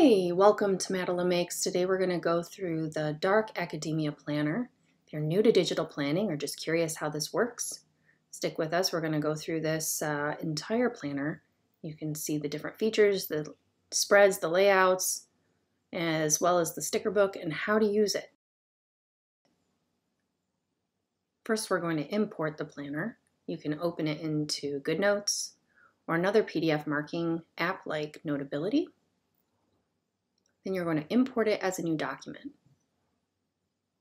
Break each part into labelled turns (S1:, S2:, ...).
S1: Hey, welcome to Mattila Makes. Today we're going to go through the Dark Academia Planner. If you're new to digital planning or just curious how this works, stick with us. We're going to go through this entire planner. You can see the different features, the spreads, the layouts, as well as the sticker book and how to use it. First, we're going to import the planner. You can open it into Goodnotes or another PDF marking app like Notability. Then you're going to import it as a new document.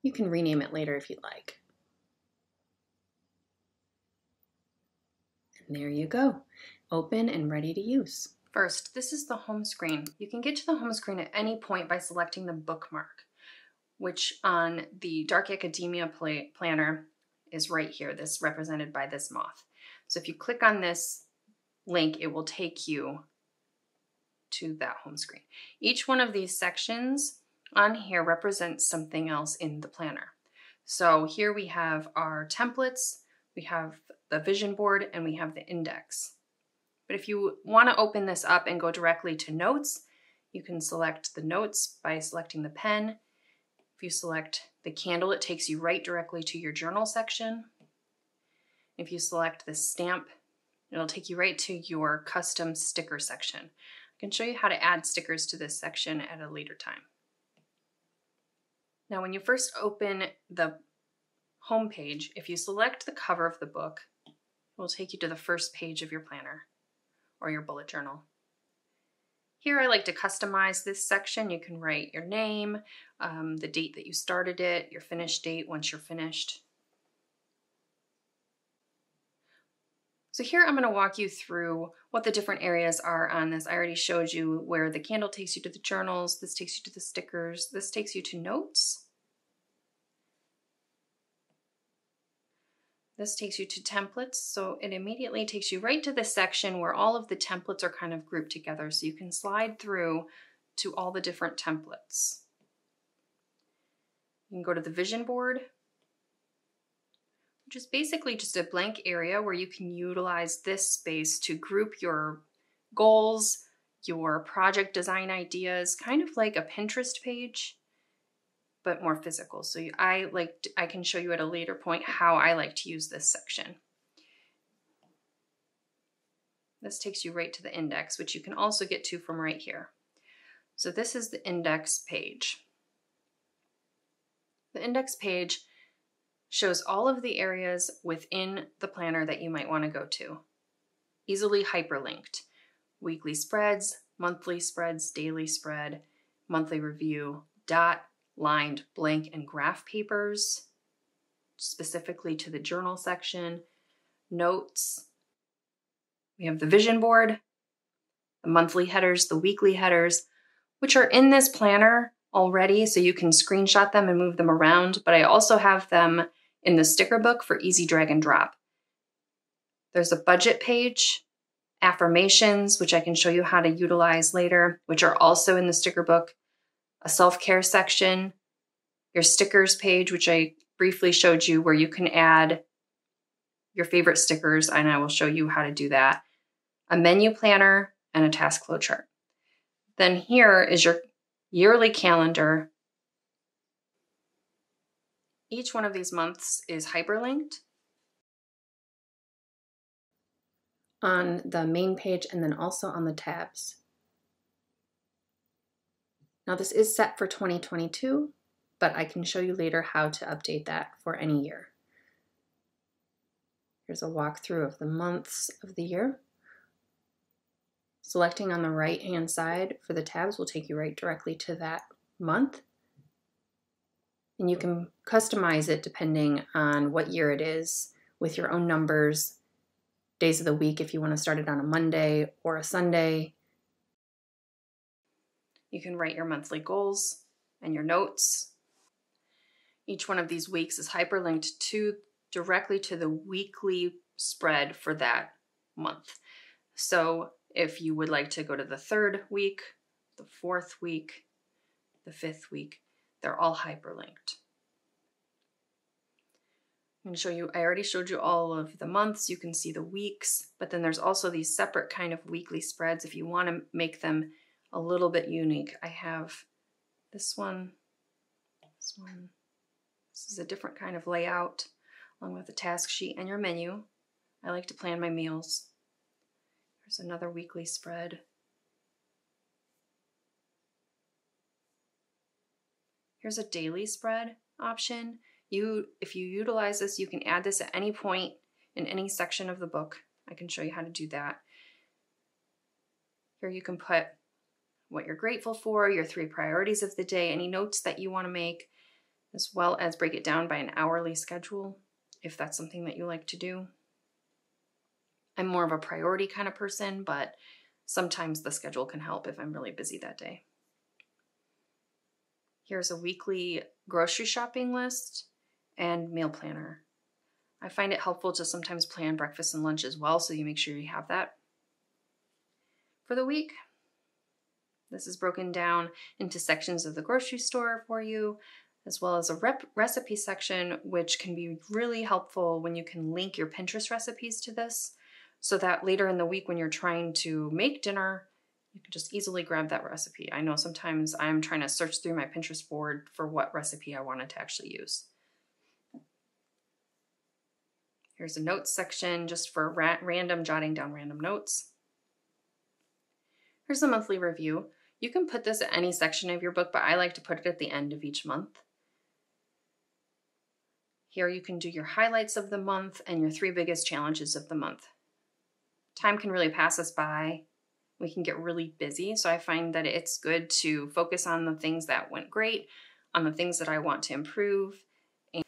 S1: You can rename it later if you'd like. And there you go, open and ready to use. First, this is the home screen. You can get to the home screen at any point by selecting the bookmark, which on the Dark Academia planner is right here, this represented by this moth. So if you click on this link, it will take you to that home screen. Each one of these sections on here represents something else in the planner. So here we have our templates, we have the vision board, and we have the index. But if you want to open this up and go directly to notes, you can select the notes by selecting the pen. If you select the candle, it takes you right directly to your journal section. If you select the stamp, it'll take you right to your custom sticker section. I can show you how to add stickers to this section at a later time. Now, when you first open the home page, if you select the cover of the book, it will take you to the first page of your planner or your bullet journal. Here I like to customize this section. You can write your name, the date that you started it, your finish date once you're finished. So here I'm going to walk you through what the different areas are on this. I already showed you where the candle takes you to the journals, this takes you to the stickers, this takes you to notes. This takes you to templates, so it immediately takes you right to the section where all of the templates are kind of grouped together, so you can slide through to all the different templates. You can go to the vision board, which is basically just a blank area where you can utilize this space to group your goals, your project design ideas, kind of like a Pinterest page, but more physical. So I can show you at a later point how I like to use this section. This takes you right to the index, which you can also get to from right here. So this is the index page. The index page shows all of the areas within the planner that you might want to go to. Easily hyperlinked. Weekly spreads, monthly spreads, daily spread, monthly review, dot, lined, blank, and graph papers, specifically to the journal section, notes. We have the vision board, the monthly headers, the weekly headers, which are in this planner already, so you can screenshot them and move them around, but I also have them in the sticker book for easy drag and drop. There's a budget page, affirmations, which I can show you how to utilize later, which are also in the sticker book, a self-care section, your stickers page, which I briefly showed you where you can add your favorite stickers, and I will show you how to do that, a menu planner, and a task flow chart. Then here is your yearly calendar. Each one of these months is hyperlinked on the main page and then also on the tabs. Now this is set for 2022, but I can show you later how to update that for any year. Here's a walkthrough of the months of the year. Selecting on the right-hand side for the tabs will take you right directly to that month. And you can customize it depending on what year it is with your own numbers, days of the week if you want to start it on a Monday or a Sunday. You can write your monthly goals and your notes. Each one of these weeks is hyperlinked directly to the weekly spread for that month. So if you would like to go to the 3rd week, the 4th week, the 5th week, they're all hyperlinked. I'm going to show you, I already showed you all of the months. You can see the weeks, but then there's also these separate kind of weekly spreads if you want to make them a little bit unique. I have this one, this one. This is a different kind of layout, along with the task sheet and your menu. I like to plan my meals. There's another weekly spread. Here's a daily spread option. If you utilize this, you can add this at any point in any section of the book. I can show you how to do that. Here you can put what you're grateful for, your 3 priorities of the day, any notes that you want to make, as well as break it down by an hourly schedule, if that's something that you like to do. I'm more of a priority kind of person, but sometimes the schedule can help if I'm really busy that day. Here's a weekly grocery shopping list and meal planner. I find it helpful to sometimes plan breakfast and lunch as well, so you make sure you have that. For the week, this is broken down into sections of the grocery store for you, as well as a recipe section, which can be really helpful when you can link your Pinterest recipes to this, so that later in the week when you're trying to make dinner, you can just easily grab that recipe. I know sometimes I'm trying to search through my Pinterest board for what recipe I wanted to actually use. Here's a notes section just for random jotting down random notes. Here's a monthly review. You can put this at any section of your book, but I like to put it at the end of each month. Here you can do your highlights of the month and your 3 biggest challenges of the month. Time can really pass us by. We can get really busy, so I find that it's good to focus on the things that went great, on the things that I want to improve. And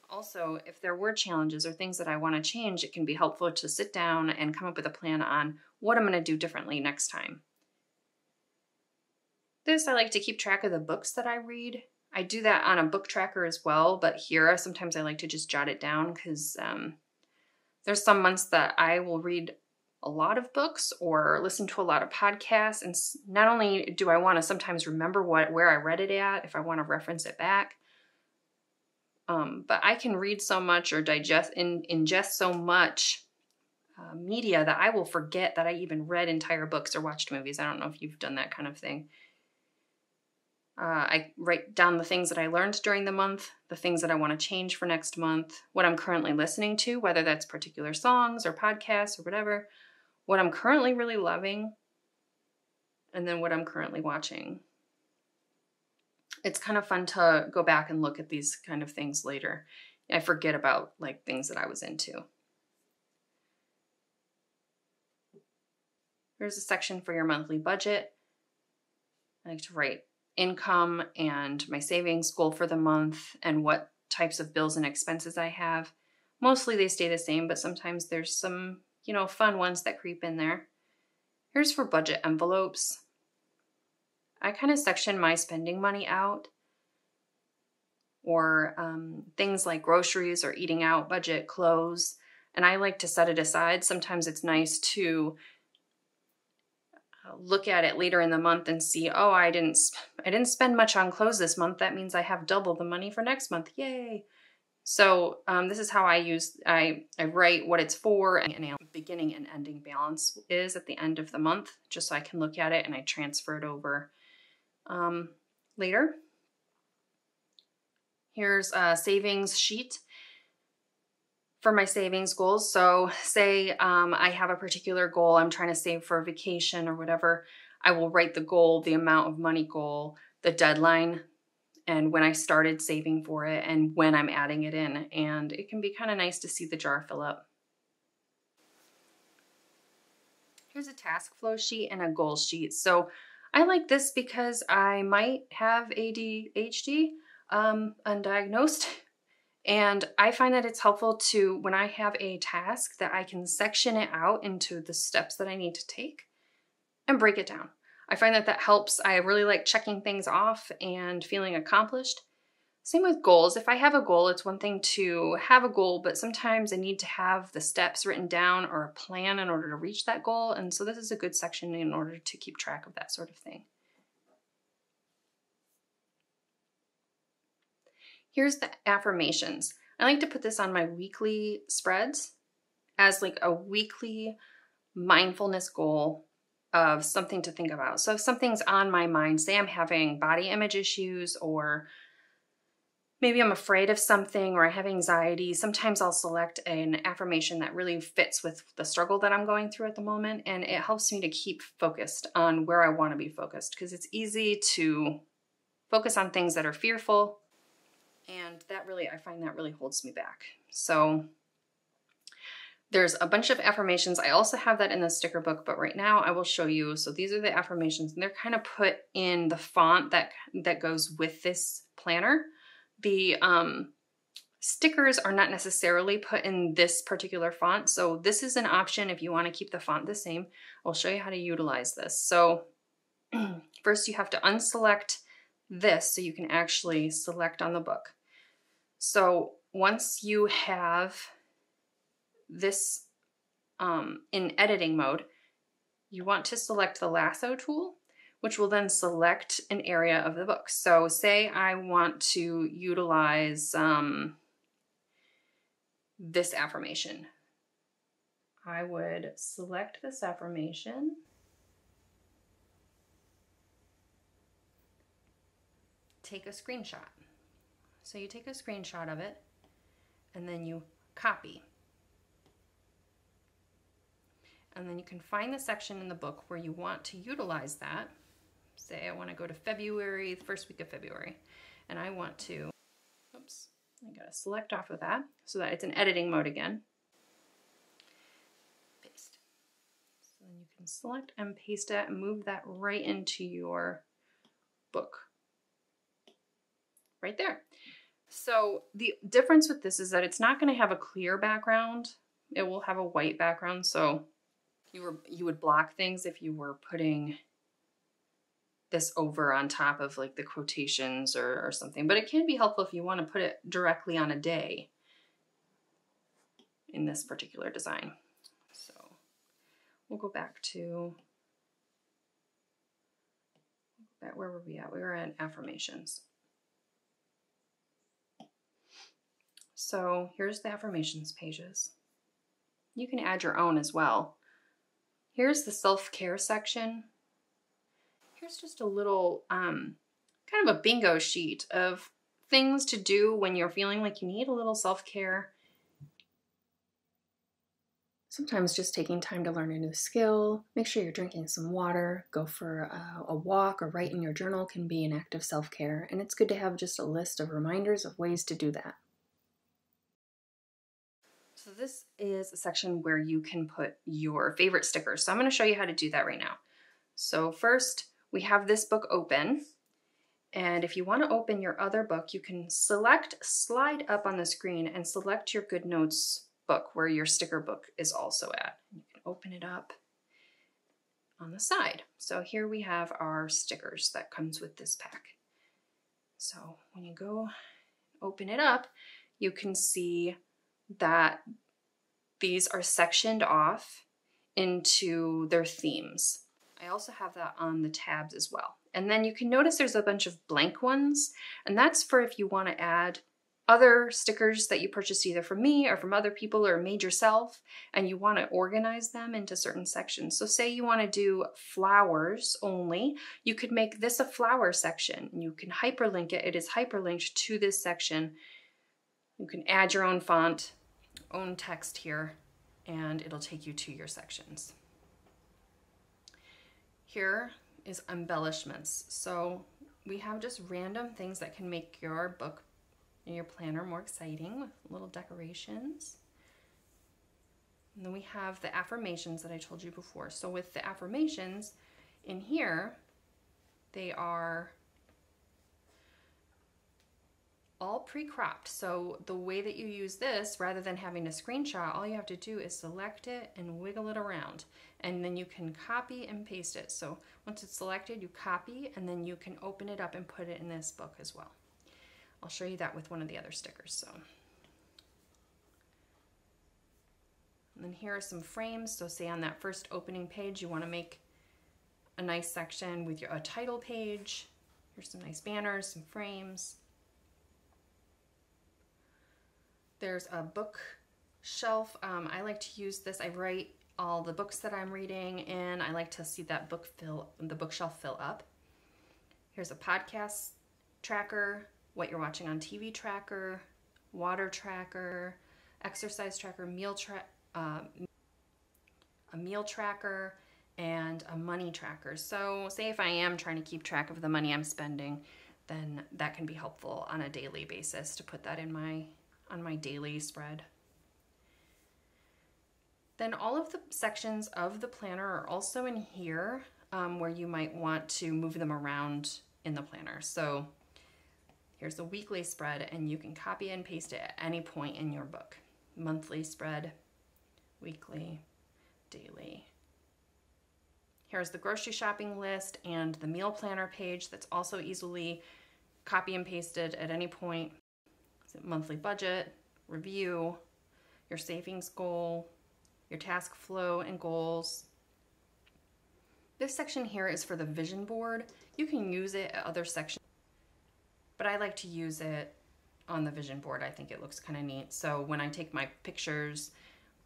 S1: also, if there were challenges or things that I want to change, it can be helpful to sit down and come up with a plan on what I'm going to do differently next time. This, I like to keep track of the books that I read. I do that on a book tracker as well, but here sometimes I like to just jot it down because there's some months that I will read a lot of books or listen to a lot of podcasts, and not only do I want to sometimes remember where I read it at, if I want to reference it back, but I can read so much or ingest so much media that I will forget that I even read entire books or watched movies. I don't know if you've done that kind of thing. I write down the things that I learned during the month, the things that I want to change for next month, what I'm currently listening to, whether that's particular songs or podcasts or whatever, what I'm currently really loving, and then what I'm currently watching. It's kind of fun to go back and look at these kind of things later. I forget about like things that I was into. Here's a section for your monthly budget. I like to write income and my savings goal for the month and what types of bills and expenses I have. Mostly they stay the same, but sometimes there's some, fun ones that creep in there. Here's for budget envelopes. I kind of section my spending money out, or things like groceries or eating out, budget, clothes, and I like to set it aside. Sometimes it's nice to look at it later in the month and see, oh, I didn't spend much on clothes this month. That means I have double the money for next month. Yay! So this is how I write what it's for and a beginning and ending balance is at the end of the month, just so I can look at it and I transfer it over later. Here's a savings sheet for my savings goals. So say I have a particular goal I'm trying to save for a vacation or whatever. I will write the goal, the amount of money goal, the deadline, and when I started saving for it and when I'm adding it in. And it can be kind of nice to see the jar fill up. Here's a task flow sheet and a goal sheet. So I like this because I might have ADHD undiagnosed. And I find that it's helpful to, when I have a task, that I can section it out into the steps that I need to take and break it down. I find that helps. I really like checking things off and feeling accomplished. Same with goals. If I have a goal, it's one thing to have a goal, but sometimes I need to have the steps written down or a plan in order to reach that goal. And so this is a good section in order to keep track of that sort of thing. Here's the affirmations. I like to put this on my weekly spreads as like a weekly mindfulness goal of something to think about. So if something's on my mind, say I'm having body image issues, or maybe I'm afraid of something, or I have anxiety, sometimes I'll select an affirmation that really fits with the struggle that I'm going through at the moment, and it helps me to keep focused on where I want to be focused, because it's easy to focus on things that are fearful, and that really, I find that really holds me back. So there's a bunch of affirmations. I also have that in the sticker book, but right now I will show you. So these are the affirmations, and they're kind of put in the font that goes with this planner. The stickers are not necessarily put in this particular font, so this is an option if you want to keep the font the same. I'll show you how to utilize this. So first you have to unselect this so you can actually select on the book. So once you have this in editing mode, you want to select the lasso tool, which will then select an area of the book. So say I want to utilize this affirmation. I would select this affirmation, take a screenshot. So you take a screenshot of it, and then you copy. And then you can find the section in the book where you want to utilize that. Say I want to go to February, the first week of February, and I want to, oops, I gotta select off of that so that it's in editing mode again. Paste. So then you can select and paste it and move that right into your book. Right there. So the difference with this is that it's not going to have a clear background. It will have a white background, so you would block things if you were putting this over on top of like the quotations or something, but it can be helpful if you want to put it directly on a day in this particular design. So we'll go back to, where were we at? We were at affirmations. So here's the affirmations pages. You can add your own as well. Here's the self-care section. Here's just a little kind of a bingo sheet of things to do when you're feeling like you need a little self-care. Sometimes just taking time to learn a new skill, make sure you're drinking some water, go for a walk, or write in your journal can be an act of self-care, and it's good to have just a list of reminders of ways to do that. So this is a section where you can put your favorite stickers. So I'm going to show you how to do that right now. So first, we have this book open, and if you want to open your other book, you can slide up on the screen and select your Goodnotes book where your sticker book is also at. You can open it up on the side. So here we have our stickers that comes with this pack. So when you go open it up, you can see that these are sectioned off into their themes. I also have that on the tabs as well. And then you can notice there's a bunch of blank ones, and that's for if you want to add other stickers that you purchased either from me or from other people or made yourself, and you want to organize them into certain sections. So say you want to do flowers only, you could make this a flower section. You can hyperlink it. It is hyperlinked to this section. You can add your own font, own text here, and it'll take you to your sections. Here is embellishments. So we have just random things that can make your book and your planner more exciting with little decorations. And then we have the affirmations that I told you before. So with the affirmations in here, they are all pre-cropped. So the way that you use this, rather than having a screenshot, all you have to do is select it and wiggle it around, and then you can copy and paste it. So once it's selected, you copy, and then you can open it up and put it in this book as well. I'll show you that with one of the other stickers. So, and then here are some frames. So say on that first opening page, you want to make a nice section with a title page. Here's some nice banners, some frames. There's a bookshelf. I like to use this. I write all the books that I'm reading in. I like to see that the bookshelf fill up. Here's a podcast tracker, what you're watching on TV tracker, water tracker, exercise tracker, a meal tracker, and a money tracker. So say if I am trying to keep track of the money I'm spending, then that can be helpful on a daily basis to put that in on my daily spread. Then all of the sections of the planner are also in here where you might want to move them around in the planner. So here's the weekly spread, and you can copy and paste it at any point in your book. Monthly spread, weekly, daily. Here's the grocery shopping list and the meal planner page that's also easily copy and pasted at any point. Monthly budget, review, your savings goal, your task flow and goals. This section here is for the vision board. You can use it at other sections, but I like to use it on the vision board. I think it looks kind of neat. So when I take my pictures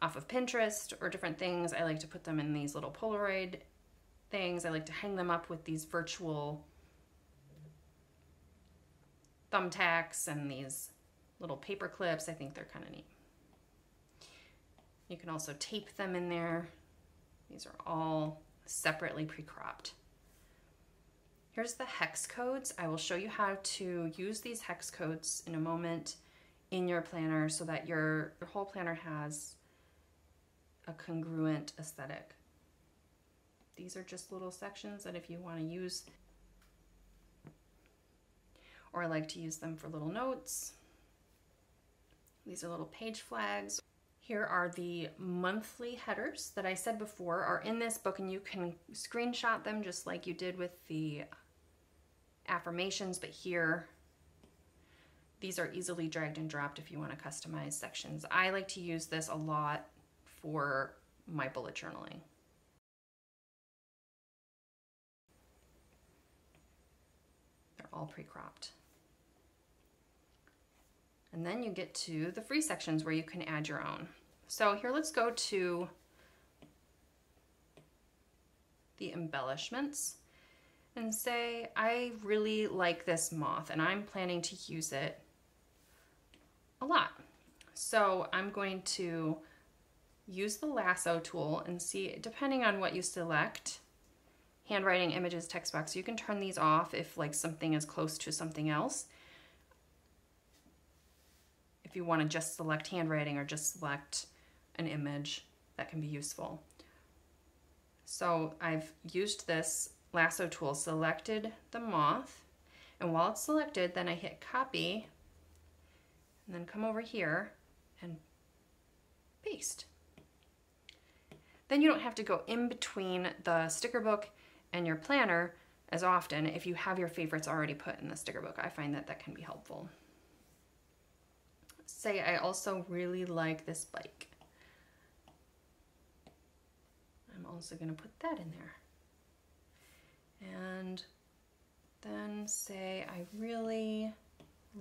S1: off of Pinterest or different things, I like to put them in these little Polaroid things. I like to hang them up with these virtual thumbtacks and these little paper clips. I think they're kind of neat. You can also tape them in there. These are all separately pre-cropped. Here's the hex codes. I will show you how to use these hex codes in a moment in your planner so that your whole planner has a congruent aesthetic. These are just little sections that if you want to use, or I like to use them for little notes. These are little page flags. Here are the monthly headers that I said before are in this book, and you can screenshot them just like you did with the affirmations, but here these are easily dragged and dropped if you want to customize sections. I like to use this a lot for my bullet journaling. They're all pre-cropped. And then you get to the free sections where you can add your own. So here, let's go to the embellishments and say, I really like this moth and I'm planning to use it a lot. So I'm going to use the lasso tool and see, depending on what you select, handwriting, images, text box, you can turn these off if like something is close to something else. If you want to just select handwriting or just select an image, that can be useful. So I've used this lasso tool, selected the moth, and while it's selected, then I hit copy, and then come over here and paste. Then you don't have to go in between the sticker book and your planner as often if you have your favorites already put in the sticker book. I find that that can be helpful. Say I also really like this bike. I'm also going to put that in there. And then say I really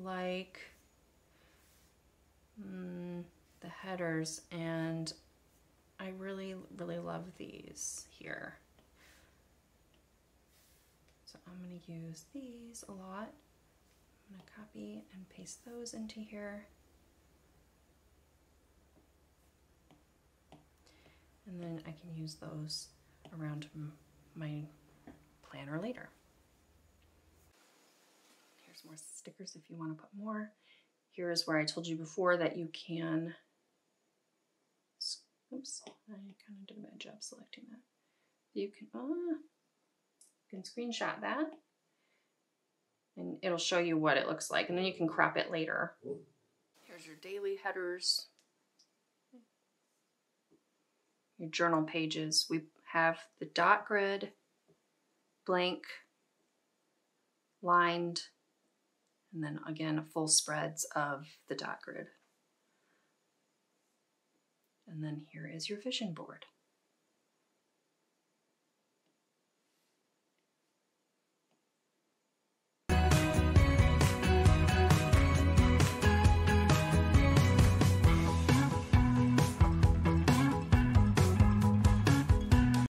S1: like the headers, and I really love these here. So I'm going to use these a lot. I'm going to copy and paste those into here. And then I can use those around my planner later. Here's more stickers if you want to put more. Here's where I told you before that you can, oops, I kind of did a bad job selecting that. You can screenshot that and it'll show you what it looks like, and then you can crop it later. Here's your daily headers. Your journal pages. We have the dot grid, blank, lined, and then again full spreads of the dot grid. And then here is your vision board.